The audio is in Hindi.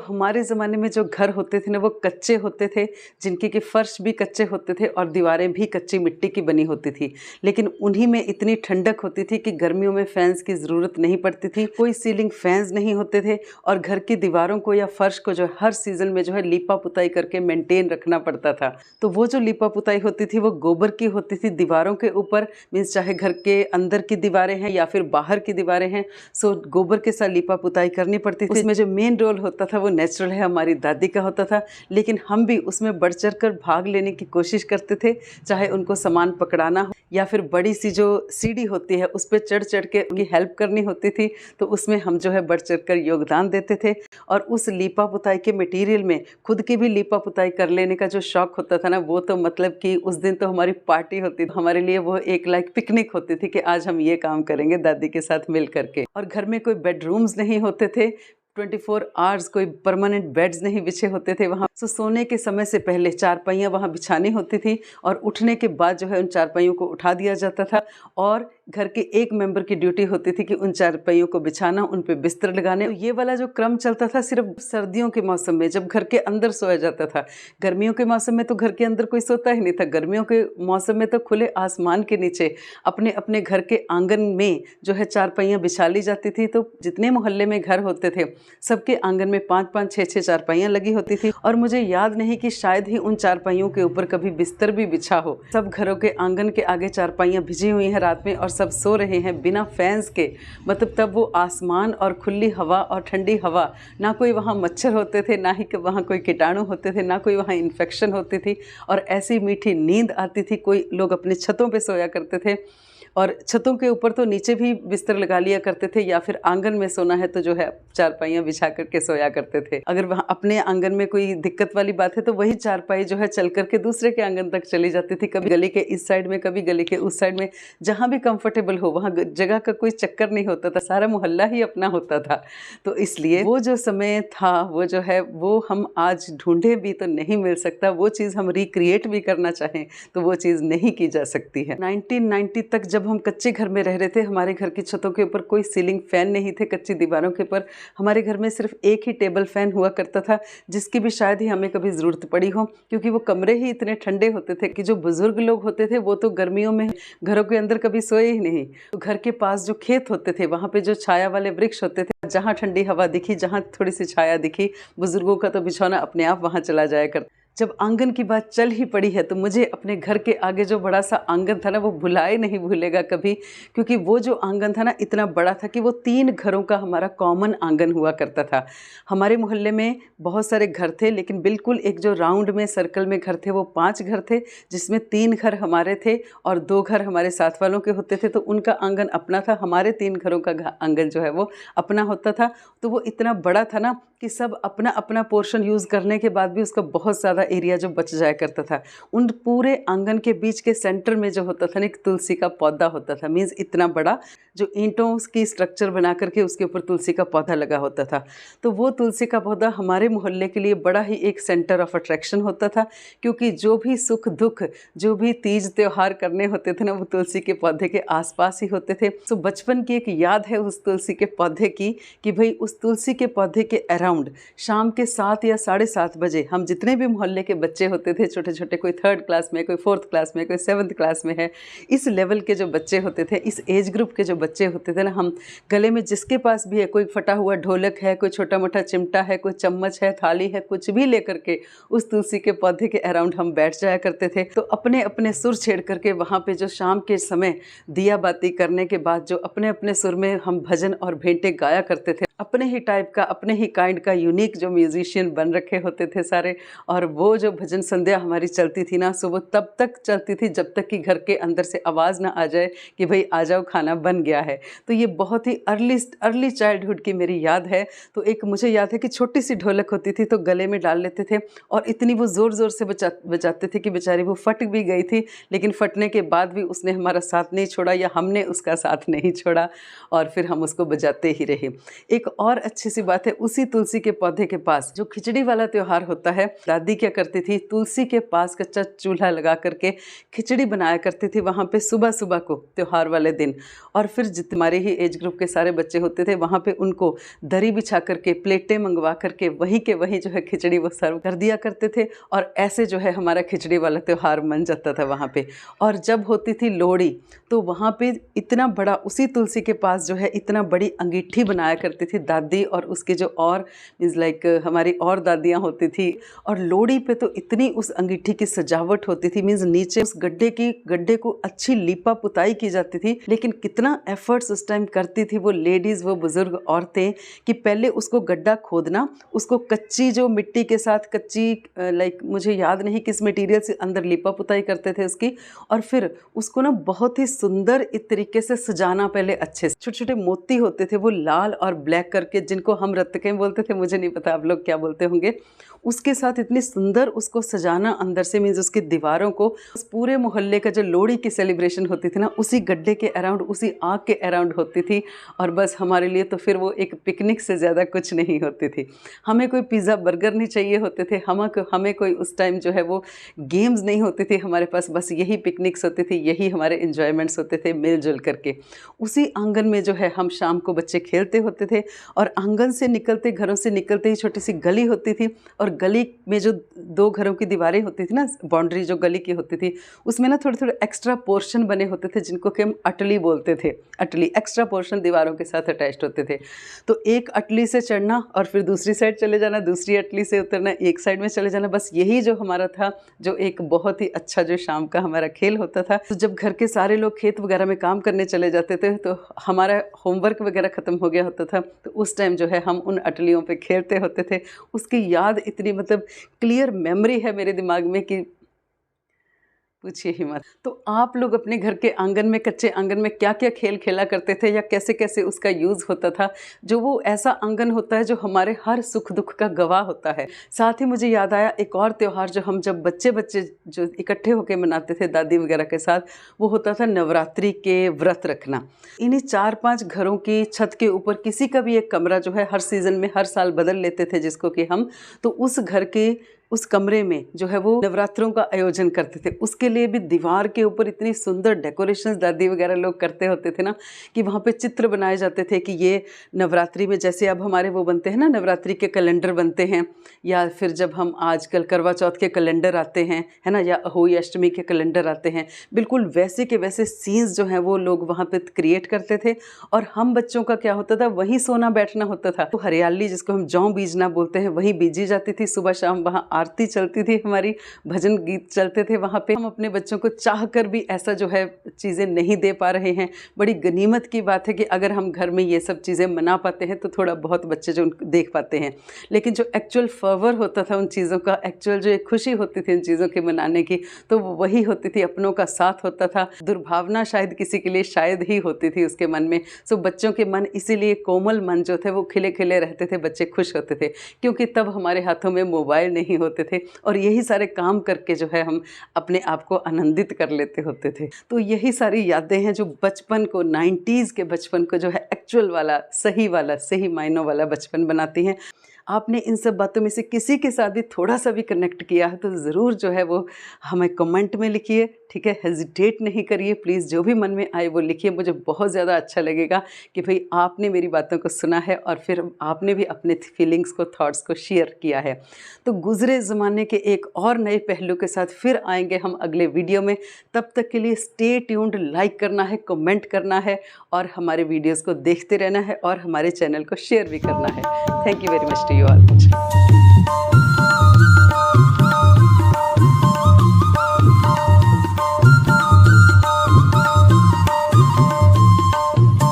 हमारे ज़माने में जो घर होते थे ना वो कच्चे होते थे, जिनके कि फ़र्श भी कच्चे होते थे और दीवारें भी कच्ची मिट्टी की बनी होती थी। लेकिन उन्हीं में इतनी ठंडक होती थी कि गर्मियों में फ़ैन्स की ज़रूरत नहीं पड़ती थी, कोई सीलिंग फ़ैन्स नहीं होते थे और घर की दीवारों को या फ़र्श को जो हर सीज़न में जो है लीपा-पुताई करके मेंटेन रखना पड़ता था। तो वो जो लीपा-पुताई होती थी वो गोबर की होती थी दीवारों के ऊपर, मीन्स चाहे घर के अंदर की दीवारें हैं या फिर बाहर की दीवारें हैं, सो गोबर के साथ लीपा-पुताई करनी पड़ती थी। उसमें जो मेन रोल होता था वो नेचुरल है हमारी दादी का होता था, लेकिन हम भी उसमें बढ़ चढ़कर भाग लेने की कोशिश करते थे, चाहे उनको सामान पकड़ाना हो या फिर बड़ी सी जो सीढ़ी होती है उस पे चढ़ के उनकी हेल्प करनी होती थी, तो उसमें हम जो है बढ़ चढ़कर योगदान देते थे। और उस लीपा पुताई के मटेरियल में खुद की भी लीपा पुताई कर लेने का जो शौक होता था ना, वो तो मतलब कि उस दिन तो हमारी पार्टी होती थी, हमारे लिए वो एक लाइक पिकनिक होती थी कि आज हम ये काम करेंगे दादी के साथ मिल करके। और घर में कोई बेडरूम्स नहीं होते थे, 24 आवर्स कोई परमानेंट बेड्स नहीं बिछे होते थे वहाँ। सो सोने के समय से पहले चारपाइयाँ वहाँ बिछानी होती थी और उठने के बाद जो है उन चारपाइयों को उठा दिया जाता था और घर के एक मेंबर की ड्यूटी होती थी कि उन चारपाइयों को बिछाना, उन पे बिस्तर लगाने। तो ये वाला जो क्रम चलता था सिर्फ सर्दियों के मौसम में, जब घर के अंदर सोया जाता था। गर्मियों के मौसम में तो घर के अंदर कोई सोता ही नहीं था। गर्मियों के मौसम में तो खुले आसमान के नीचे अपने अपने घर के आंगन में जो है चारपाइयाँ बिछा ली जाती थी। तो जितने मोहल्ले में घर होते थे सबके आंगन में 5-5, 6-6 चारपाइयाँ लगी होती थी। और मुझे याद नहीं कि शायद ही उन चारपाइयों के ऊपर कभी बिस्तर भी बिछा हो। सब घरों के आंगन के आगे चारपाइयाँ भिजी हुई हैं रात में और सब सो रहे हैं बिना फैंस के। मतलब तब वो आसमान और खुली हवा और ठंडी हवा, ना कोई वहाँ मच्छर होते थे, ना ही वहाँ कोई कीटाणु होते थे, ना कोई वहाँ इन्फेक्शन होती थी। और ऐसी मीठी नींद आती थी। कोई लोग अपने छतों पे सोया करते थे और छतों के ऊपर तो नीचे भी बिस्तर लगा लिया करते थे, या फिर आंगन में सोना है तो जो है चारपाइयाँ बिछा करके सोया करते थे। अगर वहाँ अपने आंगन में कोई दिक्कत वाली बात है तो वही चारपाई जो है चल करके दूसरे के आंगन तक चली जाती थी, कभी गली के इस साइड में, कभी गली के उस साइड में, जहाँ भी कंफर्टेबल हो। वहाँ जगह का कोई चक्कर नहीं होता था, सारा मोहल्ला ही अपना होता था। तो इसलिए वो जो समय था वो जो है वो हम आज ढूंढे भी तो नहीं मिल सकता। वो चीज़ हम रिक्रिएट भी करना चाहें तो वो चीज़ नहीं की जा सकती है। 1990 तक जब हम कच्चे घर में रह रहे थे, हमारे घर की छतों के ऊपर कोई सीलिंग फैन नहीं थे। कच्ची दीवारों के ऊपर हमारे घर में सिर्फ एक ही टेबल फैन हुआ करता था, जिसकी भी शायद ही हमें कभी ज़रूरत पड़ी हो, क्योंकि वो कमरे ही इतने ठंडे होते थे कि जो बुजुर्ग लोग होते थे वो तो गर्मियों में घरों के अंदर कभी सोए ही नहीं। तो घर के पास जो खेत होते थे वहाँ पे जो छाया वाले वृक्ष होते थे, जहाँ ठंडी हवा दिखी, जहाँ थोड़ी सी छाया दिखी, बुजुर्गों का तो बिछौना अपने आप वहाँ चला जाया करता। जब आंगन की बात चल ही पड़ी है तो मुझे अपने घर के आगे जो बड़ा सा आंगन था ना वो भुलाए नहीं भूलेगा कभी, क्योंकि वो जो आंगन था ना इतना बड़ा था कि वो 3 घरों का हमारा कॉमन आंगन हुआ करता था। हमारे मोहल्ले में बहुत सारे घर थे, लेकिन बिल्कुल एक जो राउंड में सर्कल में घर थे वो 5 घर थे, जिसमें 3 घर हमारे थे और 2 घर हमारे साथ वालों के होते थे। तो उनका आंगन अपना था, हमारे 3 घरों का आंगन जो है वो अपना होता था। तो वो इतना बड़ा था ना कि सब अपना अपना पोर्शन यूज़ करने के बाद भी उसका बहुत ज़्यादा एरिया जो बच जाया करता था। उन पूरे आंगन के बीच के सेंटर में जो होता था ना एक तुलसी का पौधा होता था, मीन्स इतना बड़ा, जो ईंटों की स्ट्रक्चर बना करके उसके ऊपर तुलसी का पौधा लगा होता था। तो वो तुलसी का पौधा हमारे मोहल्ले के लिए बड़ा ही एक सेंटर ऑफ अट्रैक्शन होता था, क्योंकि जो भी सुख दुख, जो भी तीज त्योहार करने होते थे ना वो तुलसी के पौधे के आसपास ही होते थे। तो बचपन की एक याद है उस तुलसी के पौधे की कि भाई उस तुलसी के पौधे के अराउंड शाम के 7 या 7:30 बजे हम जितने भी मोहल्ले के बच्चे होते थे, छोटे छोटे, कोई 3rd क्लास में, कोई 4th क्लास में, कोई 7th क्लास में है, इस लेवल के जो बच्चे होते थे, इस एज ग्रुप के जो बच्चे होते थे ना, हम गले में जिसके पास भी है, कोई फटा हुआ ढोलक है, कोई छोटा मोटा चिमटा है, कोई चम्मच है, थाली है, कुछ भी लेकर के उस तुलसी के पौधे के अराउंड हम बैठ जाया करते थे। तो अपने अपने सुर छेड़ करके वहाँ पे जो शाम के समय दिया बाती करने के बाद जो अपने अपने सुर में हम भजन और भेंटे गाया करते थे, अपने ही टाइप का, अपने ही काइंड का यूनिक जो म्यूजिशियन बन रखे होते थे सारे। और वो जो भजन संध्या हमारी चलती थी ना, सो वो तब तक चलती थी जब तक कि घर के अंदर से आवाज़ ना आ जाए कि भाई आ जाओ खाना बन गया है। तो ये बहुत ही अर्ली चाइल्डहुड की मेरी याद है। तो एक मुझे याद है कि छोटी सी ढोलक होती थी तो गले में डाल लेते थे और इतनी वो ज़ोर ज़ोर से बजाते थे कि बेचारी वो फट भी गई थी, लेकिन फटने के बाद भी उसने हमारा साथ नहीं छोड़ा या हमने उसका साथ नहीं छोड़ा और फिर हम उसको बजाते ही रहे। एक एक और अच्छी सी बात है, उसी तुलसी के पौधे के पास जो खिचड़ी वाला त्योहार होता है, दादी क्या करती थी, तुलसी के पास कच्चा चूल्हा लगा करके खिचड़ी बनाया करती थी वहाँ पे सुबह सुबह को त्योहार वाले दिन। और फिर जितने हमारे ही एज ग्रुप के सारे बच्चे होते थे वहाँ पे उनको दरी बिछा करके, प्लेटें मंगवा करके वहीं के वहीं जो है खिचड़ी वो सर्व कर दिया करते थे। और ऐसे जो है हमारा खिचड़ी वाला त्यौहार बन जाता था वहाँ पे। और जब होती थी लोहड़ी तो वहाँ पे इतना बड़ा, उसी तुलसी के पास जो है इतना बड़ी अंगीठी बनाया करती थी दादी और उसके जो और मीन्स लाइक हमारी और दादियाँ होती थी। और लोहड़ी पे तो इतनी उस अंगीठी की सजावट होती थी, मीन्स नीचे उस गड्ढे को अच्छी लीपा पुताई की जाती थी। लेकिन कितना एफर्ट्स उस टाइम करती थी वो लेडीज़, वो बुज़ुर्ग औरतें, कि पहले उसको गड्ढा खोदना, उसको कच्ची जो मिट्टी के साथ कच्ची लाइक मुझे याद नहीं किस मटेरियल से अंदर लिपा पुताई करते थे उसकी, और फिर उसको ना बहुत ही सुंदर एक तरीके से सजाना। पहले अच्छे से छोटे छोटे मोती होते थे वो लाल और ब्लैक करके, जिनको हम रत्तकें बोलते थे, मुझे नहीं पता आप लोग क्या बोलते होंगे, उसके साथ इतनी सुंदर उसको सजाना अंदर से, मीन्स उसकी दीवारों को। उस पूरे मोहल्ले का जो लोहड़ी की सेलिब्रेशन होती थी ना, उसी गड्ढे के अराउंड, उसी आग के अराउंड होती थी। और बस हमारे लिए तो फिर वो एक पिकनिक से ज़्यादा कुछ नहीं होती थी। हमें कोई पिज़्ज़ा बर्गर नहीं चाहिए होते थे, हमें कोई उस टाइम जो है वो गेम्स नहीं होते थे हमारे पास, बस यही पिकनिक्स होती थी, यही हमारे इन्जॉयमेंट्स होते थे मिलजुल करके। उसी आंगन में जो है हम शाम को बच्चे खेलते होते थे। और आंगन से निकलते, घरों से निकलते ही छोटी सी गली होती थी, और गली में जो दो घरों की दीवारें होती थी ना, बाउंड्री जो गली की होती थी, उसमें ना थोड़े थोड़े एक्स्ट्रा पोर्शन बने होते थे जिनको कि हम अटली बोलते थे। अटली, एक्स्ट्रा पोर्शन दीवारों के साथ अटैच्ड होते थे। तो एक अटली से चढ़ना और फिर दूसरी साइड चले जाना, दूसरी अटली से उतरना, एक साइड में चले जाना, बस यही जो हमारा था, जो एक बहुत ही अच्छा जो शाम का हमारा खेल होता था। तो जब घर के सारे लोग खेत वगैरह में काम करने चले जाते थे तो हमारा होमवर्क वगैरह ख़त्म हो गया होता था, तो उस टाइम जो है हम उन अटलियों पे खेलते होते थे। उसकी याद इतनी मतलब क्लियर मेमोरी है मेरे दिमाग में कि पूछिए ही मत। तो आप लोग अपने घर के आंगन में, कच्चे आंगन में क्या क्या खेल खेला करते थे, या कैसे कैसे उसका यूज़ होता था, जो वो ऐसा आंगन होता है जो हमारे हर सुख दुख का गवाह होता है। साथ ही मुझे याद आया एक और त्यौहार जो हम जब बच्चे जो इकट्ठे होकर मनाते थे दादी वगैरह के साथ, वो होता था नवरात्रि के व्रत रखना। इन्हीं 4-5 घरों की छत के ऊपर किसी का भी एक कमरा जो है हर सीज़न में हर साल बदल लेते थे जिसको कि हम, तो उस घर के उस कमरे में जो है वो नवरात्रों का आयोजन करते थे। उसके लिए भी दीवार के ऊपर इतनी सुंदर डेकोरेशंस दादी वगैरह लोग करते होते थे ना, कि वहाँ पे चित्र बनाए जाते थे कि ये नवरात्रि में, जैसे अब हमारे वो बनते हैं ना नवरात्रि के कैलेंडर बनते हैं, या फिर जब हम आजकल करवा चौथ के कैलेंडर आते हैं, है ना, या अहोई अष्टमी के कैलेंडर आते हैं, बिल्कुल वैसे के वैसे सीन्स जो हैं वो लोग वहाँ पे क्रिएट करते थे। और हम बच्चों का क्या होता था, वहीं सोना बैठना होता था। तो हरियाली जिसको हम जौ बीजना बोलते हैं, वहीं बीजी जाती थी। सुबह शाम वहाँ आरती चलती थी हमारी, भजन गीत चलते थे वहाँ पे। हम अपने बच्चों को चाह कर भी ऐसा जो है चीज़ें नहीं दे पा रहे हैं। बड़ी गनीमत की बात है कि अगर हम घर में ये सब चीज़ें मना पाते हैं तो थोड़ा बहुत बच्चे जो देख पाते हैं, लेकिन जो एक्चुअल फर्वर होता था उन चीज़ों का, एक्चुअल जो एक खुशी होती थी उन चीज़ों के मनाने की, तो वही होती थी। अपनों का साथ होता था, दुर्भावना शायद किसी के लिए शायद ही होती थी उसके मन में। सो बच्चों के मन, इसीलिए कोमल मन जो थे वो खिले खिले रहते थे, बच्चे खुश होते थे, क्योंकि तब हमारे हाथों में मोबाइल नहीं होते थे और यही सारे काम करके जो है हम अपने आप को आनंदित कर लेते होते थे। तो यही सारी यादें हैं जो बचपन को, 90s के बचपन को जो है एक्चुअल वाला, सही मायनों वाला बचपन बनाती हैं। आपने इन सब बातों में से किसी के साथ भी थोड़ा सा भी कनेक्ट किया है तो ज़रूर जो है वो हमें कमेंट में लिखिए, ठीक है। हेजिटेट नहीं करिए, प्लीज़ जो भी मन में आए वो लिखिए। मुझे बहुत ज़्यादा अच्छा लगेगा कि भाई आपने मेरी बातों को सुना है और फिर आपने भी अपने फीलिंग्स को, थॉट्स को शेयर किया है। तो गुज़रे ज़माने के एक और नए पहलू के साथ फिर आएंगे हम अगले वीडियो में। तब तक के लिए स्टे ट्यून्ड, लाइक करना है, कमेंट करना है और हमारे वीडियोज़ को देखते रहना है और हमारे चैनल को शेयर भी करना है। Thank you very much to you all.